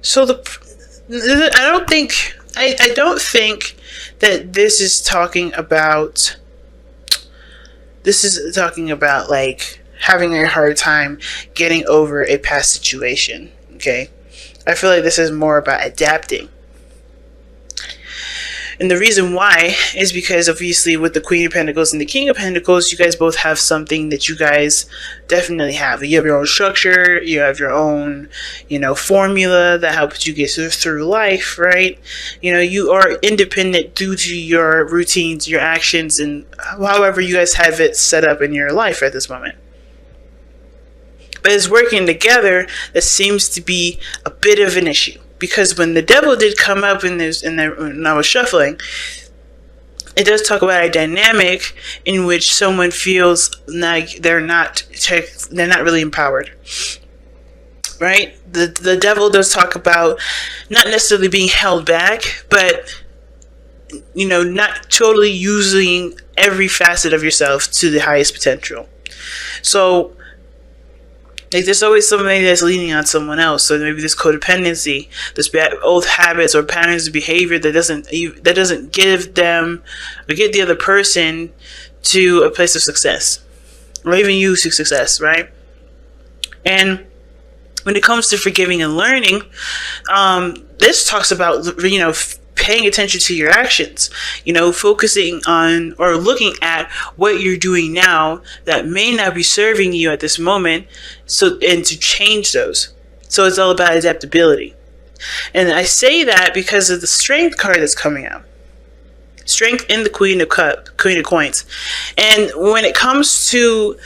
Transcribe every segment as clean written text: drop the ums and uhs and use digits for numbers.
So I don't think that this is talking about like having a hard time getting over a past situation. Okay, I feel like this is more about adapting. And the reason why is because obviously with the Queen of Pentacles and the King of Pentacles, you guys both have something that you guys definitely have. You have your own structure, you have your own, formula that helps you get through life, right? You are independent due to your routines, your actions, and however you guys have it set up in your life at this moment. But it's working together that seems to be a bit of an issue. Because when the devil did come up when I was shuffling, it does talk about a dynamic in which someone feels like they're not really empowered, right? The devil does talk about not necessarily being held back, but not totally using every facet of yourself to the highest potential. So, like, there's always somebody that's leaning on someone else. So maybe this codependency, this bad old habits or patterns of behavior that doesn't give them or get the other person to a place of success, or even you to success, right? And when it comes to forgiving and learning, this talks about paying attention to your actions, focusing on or looking at what you're doing now that may not be serving you at this moment, and to change those. So it's all about adaptability. And I say that because of the Strength card that's coming out. Strength in the Queen of Coins. And when it comes to,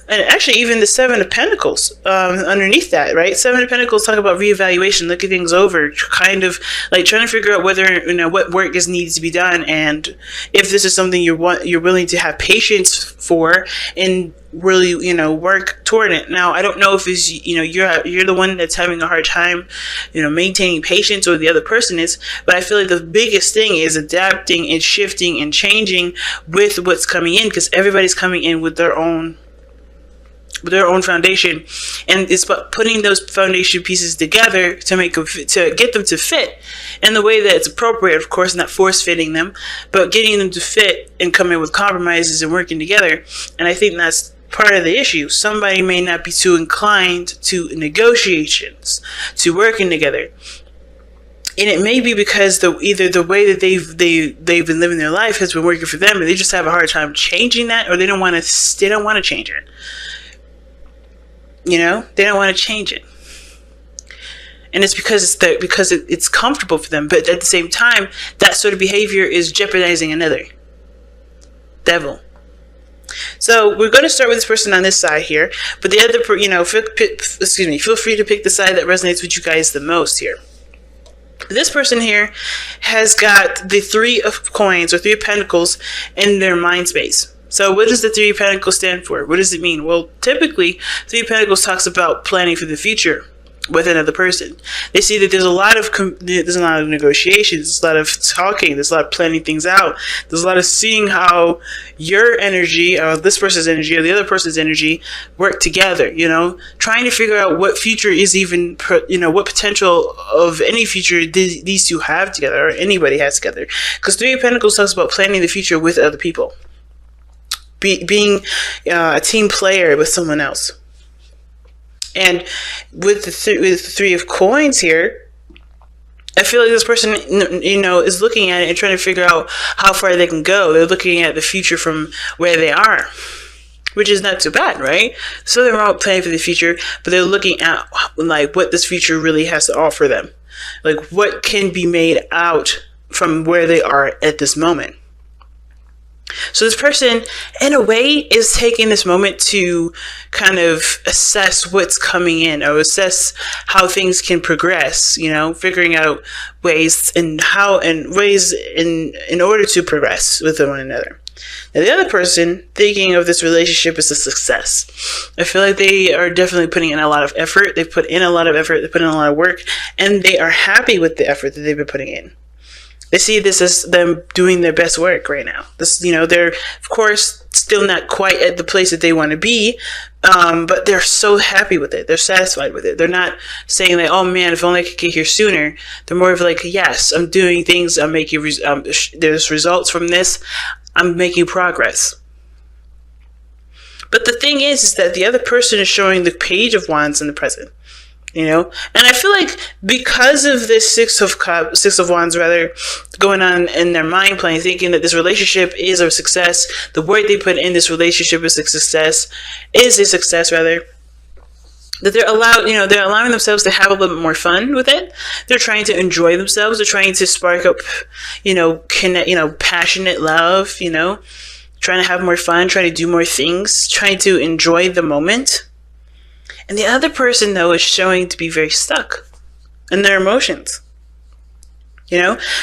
and actually even the Seven of Pentacles underneath that, right? Seven of Pentacles talk about reevaluation, looking things over, kind of like trying to figure out whether what work needs to be done, and if this is something you're willing to have patience for and really work toward it. Now, I don't know if it's you're the one that's having a hard time maintaining patience, or the other person is, but I feel like the biggest thing is adapting and shifting and changing with what's coming in, because everybody's coming in with their own foundation, and it's about putting those foundation pieces together to get them to fit in the way that it's appropriate, of course, not force fitting them, but getting them to fit and coming with compromises and working together. And I think that's part of the issue. Living may not be too inclined to negotiations, to working together. And it may be because either the way that they've been living their life has been working for them, and they just have a hard time changing that, or they don't want to change it. They don't want to change it. And it's because it's comfortable for them. But at the same time, that sort of behavior is jeopardizing another. Devil. So we're going to start with this person on this side here. But the other, feel free to pick the side that resonates with you guys the most here. This person here has got the Three of Coins or Three of Pentacles in their mind space. So what does the Three of Pentacles stand for? What does it mean? Well, typically, Three of Pentacles talks about planning for the future with another person. They see that there's a lot of negotiations, there's a lot of talking, there's a lot of planning things out, there's a lot of seeing how your energy, or this person's energy, or the other person's energy work together, trying to figure out what future is even, what potential of any future these two have together, or anybody has together. Because Three of Pentacles talks about planning the future with other people. Being a team player with someone else. And with the Three of Coins here, I feel like this person, is looking at it and trying to figure out how far they can go. They're looking at the future from where they are, which is not too bad, right? So they're all planning for the future, but they're looking at like what this future really has to offer them. Like what can be made out from where they are at this moment. So this person, in a way, is taking this moment to kind of assess what's coming in, or assess how things can progress, figuring out ways in order to progress with one another. Now, the other person thinking of this relationship as a success. I feel like they are definitely putting in a lot of effort. They've put in a lot of effort, they put in a lot of work, and they are happy with the effort that they've been putting in. They see this as them doing their best work right now. They're, of course, still not quite at the place that they want to be, but they're so happy with it. They're satisfied with it. They're not saying like, oh man, if only I could get here sooner. They're more of like, yes, I'm doing things. I'm making, there's results from this. I'm making progress. But the thing is that the other person is showing the Page of Wands in the present. You know, and I feel like because of this Six of Wands rather going on in their mind plane, thinking that this relationship is a success, the work they put in this relationship is a success rather, that they're allowing themselves to have a little bit more fun with it. They're trying to enjoy themselves. They're trying to spark up, passionate love, trying to have more fun, trying to do more things, trying to enjoy the moment. And the other person, though, is showing to be very stuck in their emotions. They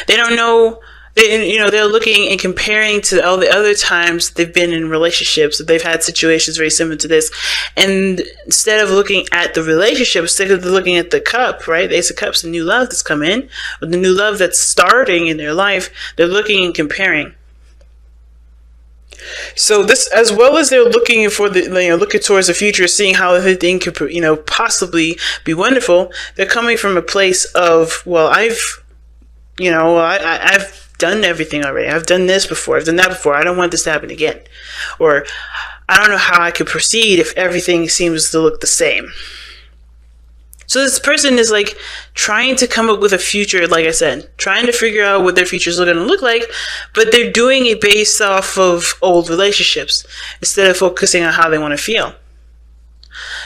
don't know. They're looking and comparing to all the other times they've been in relationships. They've had situations very similar to this. And instead of looking at the relationship, instead of looking at the cup, right? The Ace of Cups, the new love that's come in, or the new love that's starting in their life, they're looking and comparing. So this, as well as they're looking for looking towards the future, seeing how everything could, possibly be wonderful. They're coming from a place of, well, I've done everything already. I've done this before. I've done that before. I don't want this to happen again. Or I don't know how I could proceed if everything seems to look the same. So this person is like trying to come up with a future, like I said, trying to figure out what their futures are going to look like, but they're doing it based off of old relationships instead of focusing on how they want to feel.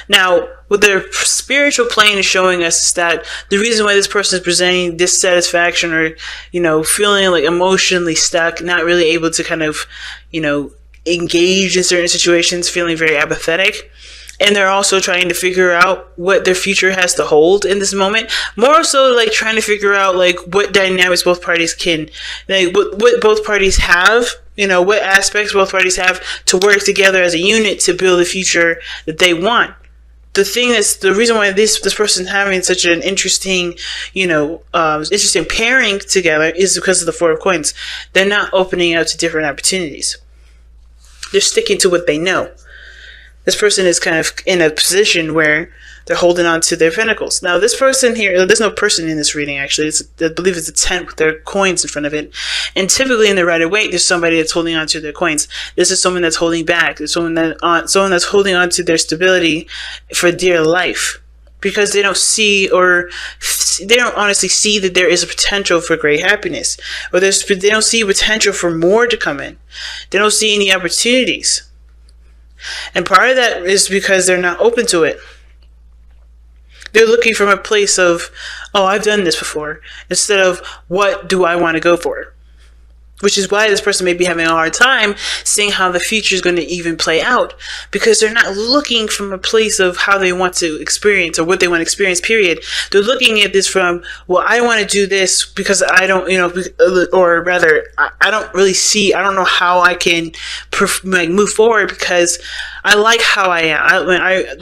Now, what their spiritual plane is showing us is that the reason why this person is presenting dissatisfaction or, feeling like emotionally stuck, not really able to kind of, engage in certain situations, feeling very apathetic. And they're also trying to figure out what their future has to hold in this moment. More so like trying to figure out like what dynamics both parties can, like what both parties have, what aspects both parties have to work together as a unit to build a future that they want. The reason why this person's having such an interesting, interesting pairing together is because of the Four of Coins. They're not opening out to different opportunities. They're sticking to what they know. This person is kind of in a position where they're holding on to their pentacles. Now, this person here, there's no person in this reading, actually. I believe it's a tent with their coins in front of it. And typically in the Rider-Waite, there's somebody that's holding on to their coins. This is someone that's holding back. There's someone that's holding on to their stability for dear life. Because they don't see, or they don't honestly see that there is a potential for great happiness. Or they don't see potential for more to come in. They don't see any opportunities. And part of that is because they're not open to it. They're looking from a place of, oh, I've done this before, instead of what do I want to go for? Which is why this person may be having a hard time seeing how the future is going to even play out, because they're not looking from a place of how they want to experience or what they want to experience, period. They're looking at this from, well, I want to do this because I don't, or rather, I don't really see, I don't know how I can move forward because I like how I am.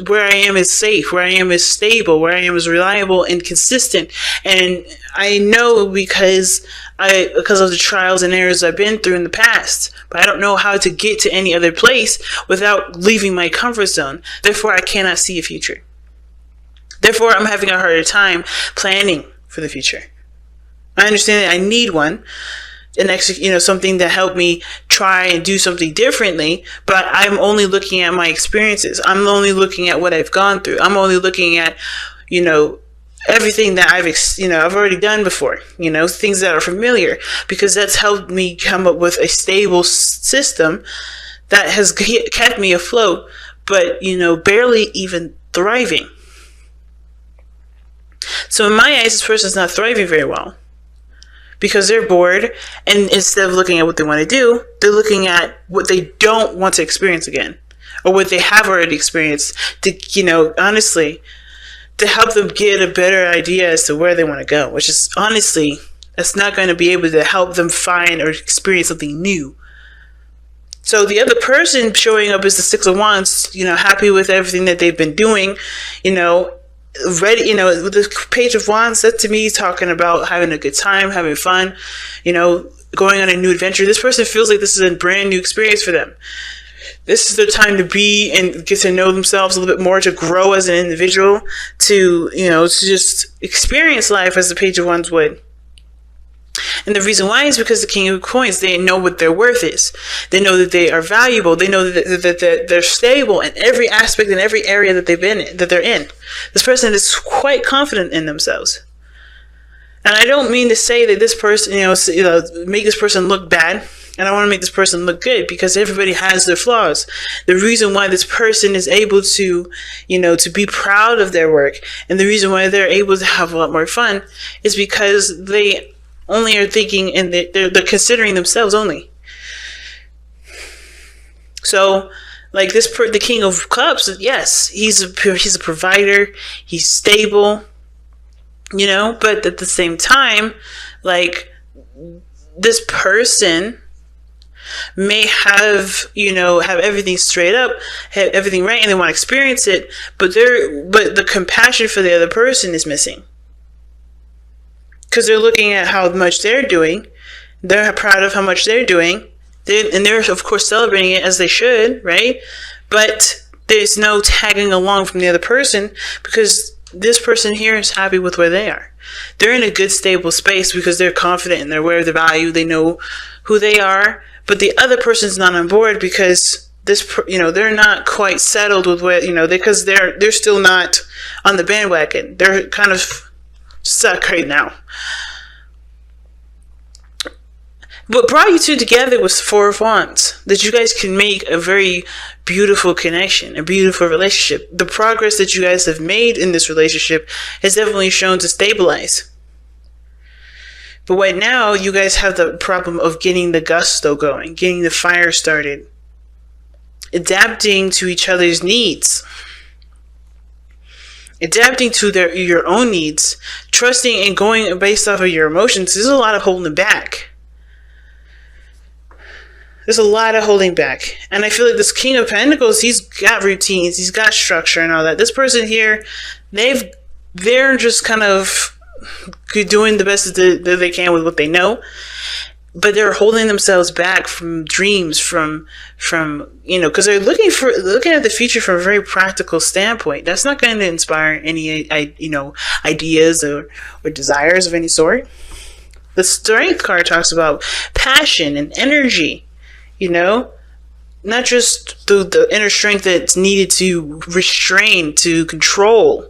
Where I am is safe. Where I am is stable. Where I am is reliable and consistent. And I know because of the trials and errors I've been through in the past, but I don't know how to get to any other place without leaving my comfort zone. Therefore, I cannot see a future. Therefore, I'm having a harder time planning for the future. I understand that I need one, something to help me try and do something differently, but I'm only looking at my experiences. I'm only looking at what I've gone through. I'm only looking at, everything that I've already done before, things that are familiar, because that's helped me come up with a stable system that has kept me afloat, but, barely even thriving. So in my eyes, this person's not thriving very well because they're bored, and instead of looking at what they want to do, they're looking at what they don't want to experience again, or what they have already experienced to, honestly, to help them get a better idea as to where they want to go, which is honestly, that's not going to be able to help them find or experience something new. So the other person showing up is the Six of Wands, happy with everything that they've been doing, ready, with the Page of Wands, that to me is talking about having a good time, having fun, going on a new adventure. This person feels like this is a brand new experience for them. This is their time to be and get to know themselves a little bit more, to grow as an individual, to, to just experience life as the Page of Wands would. And the reason why is because the King of Coins, they know what their worth is. They know that they are valuable. They know that they're stable in every aspect, in every area that they're in. This person is quite confident in themselves. And I don't mean to say that this person, make this person look bad. And I want to make this person look good, because everybody has their flaws. The reason why this person is able to, to be proud of their work, and the reason why they're able to have a lot more fun, is because they only are thinking, and they're considering themselves only. So, like the King of Cups, yes, he's a provider, he's stable, but at the same time, like, this person may have everything straight up, have everything right, and they want to experience it, but the compassion for the other person is missing, because they're looking at how much they're doing. They're proud of how much they're doing, and they're of course celebrating it, as they should, right? But there's no tagging along from the other person, because this person here is happy with where they are. They're in a good, stable space because they're confident and they're aware of the value. They know who they are. But the other person's not on board because they're not quite settled with what, because they're still not on the bandwagon. They're kind of stuck right now. What brought you two together was Four of Wands, that you guys can make a very beautiful connection, a beautiful relationship. The progress that you guys have made in this relationship has definitely shown to stabilize. But right now, you guys have the problem of getting the gusto going, getting the fire started, adapting to each other's needs, adapting to your own needs, trusting and going based off of your emotions. There's a lot of holding back. There's a lot of holding back. And I feel like this King of Pentacles, he's got routines, he's got structure and all that. This person here, they're just kind of doing the best that they can with what they know, but they're holding themselves back from dreams, from because they're looking at the future from a very practical standpoint. That's not going to inspire any ideas or desires of any sort. The Strength card talks about passion and energy, not just the inner strength that's needed to restrain, to control,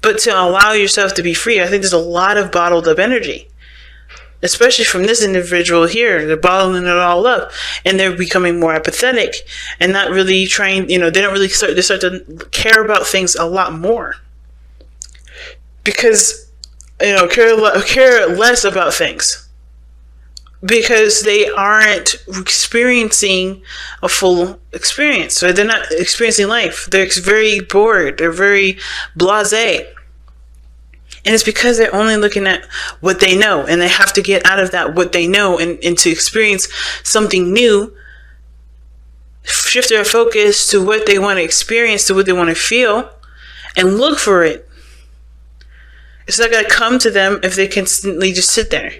but to allow yourself to be free. I think there's a lot of bottled up energy, especially from this individual here. They're bottling it all up, and they're becoming more apathetic and not really trying, they don't really start to care about things a lot more, because, care less about things, because they aren't experiencing a full experience. So they're not experiencing life. They're very bored. They're very blasé. And it's because they're only looking at what they know, and they have to get out of that what they know and to experience something new, shift their focus to what they want to experience, to what they want to feel, and look for it. It's not going to come to them if they constantly just sit there.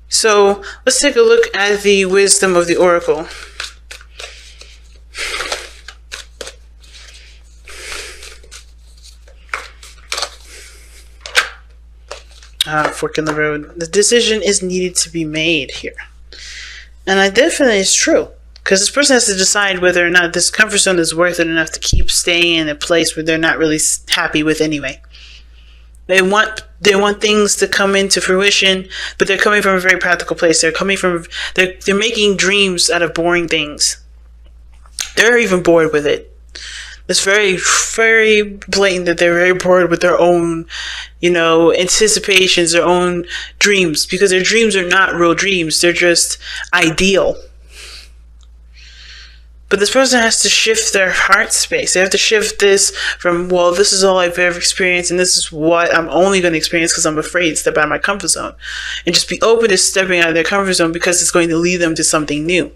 So let's take a look at the wisdom of the Oracle. Fork in the road. The decision is needed to be made here. And that definitely is true. Because this person has to decide whether or not this comfort zone is worth it enough to keep staying in a place where they're not really happy with anyway. They want things to come into fruition, but they're coming from a very practical place. They're making dreams out of boring things. They're even bored with it. It's very, very blatant that they're very bored with their own, anticipations, their own dreams, because their dreams are not real dreams. They're just ideal. But this person has to shift their heart space. They have to shift this from, well, this is all I've ever experienced, and this is what I'm only going to experience because I'm afraid to step out of my comfort zone. And just be open to stepping out of their comfort zone, because it's going to lead them to something new.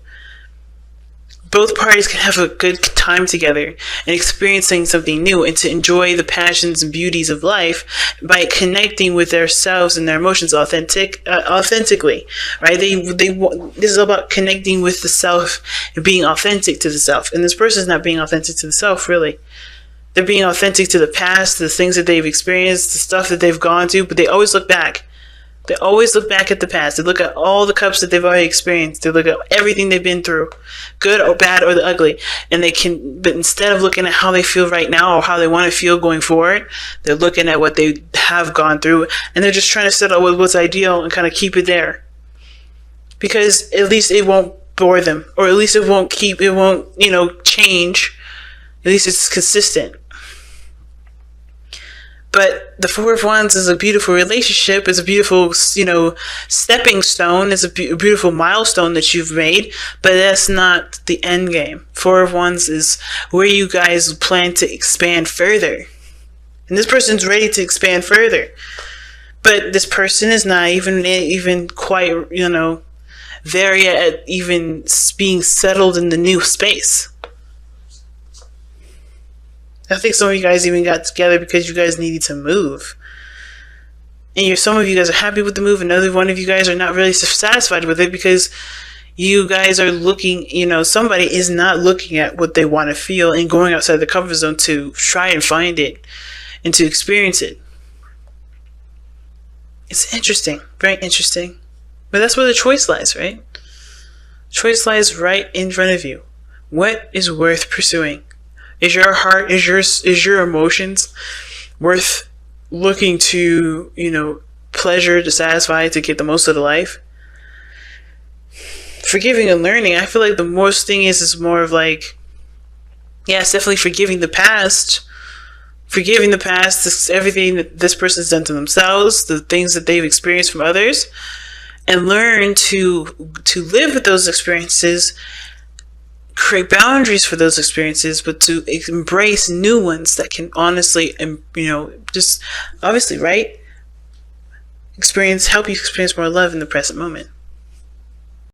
both parties can have a good time together and experiencing something new, and to enjoy the passions and beauties of life by connecting with themselves and their emotions authentically, right? This is about connecting with the self and being authentic to the self. And this person is not being authentic to the self, really. They're being authentic to the past, the things that they've experienced, the stuff that they've gone through, but they always look back. They always look back at the past. They look at all the cups that they've already experienced. They look at everything they've been through, good or bad or the ugly. And but instead of looking at how they feel right now or how they want to feel going forward, they're looking at what they have gone through, and they're just trying to settle with what's ideal and kind of keep it there. Because at least it won't bore them, or at least it won't, change. At least it's consistent. But the Four of Wands is a beautiful relationship. It's a beautiful, stepping stone. It's a beautiful milestone that you've made. But that's not the end game. Four of Wands is where you guys plan to expand further. And this person's ready to expand further. But this person is not even quite, there yet at even being settled in the new space. I think some of you guys even got together because you guys needed to move. And some of you guys are happy with the move, and another one of you guys are not really satisfied with it because you guys are looking, somebody is not looking at what they want to feel and going outside the comfort zone to try and find it and to experience it. It's interesting, very interesting. But that's where the choice lies, right? Choice lies right in front of you. What is worth pursuing? Is your heart, is your emotions worth looking to, pleasure, to satisfy, to get the most out of life? Forgiving and learning, I feel like the most thing is more of like, it's definitely forgiving the past. Forgiving the past, everything that this person's done to themselves, the things that they've experienced from others, and learn to live with those experiences, create boundaries for those experiences, but to embrace new ones that can honestly, just obviously, right? Help you experience more love in the present moment.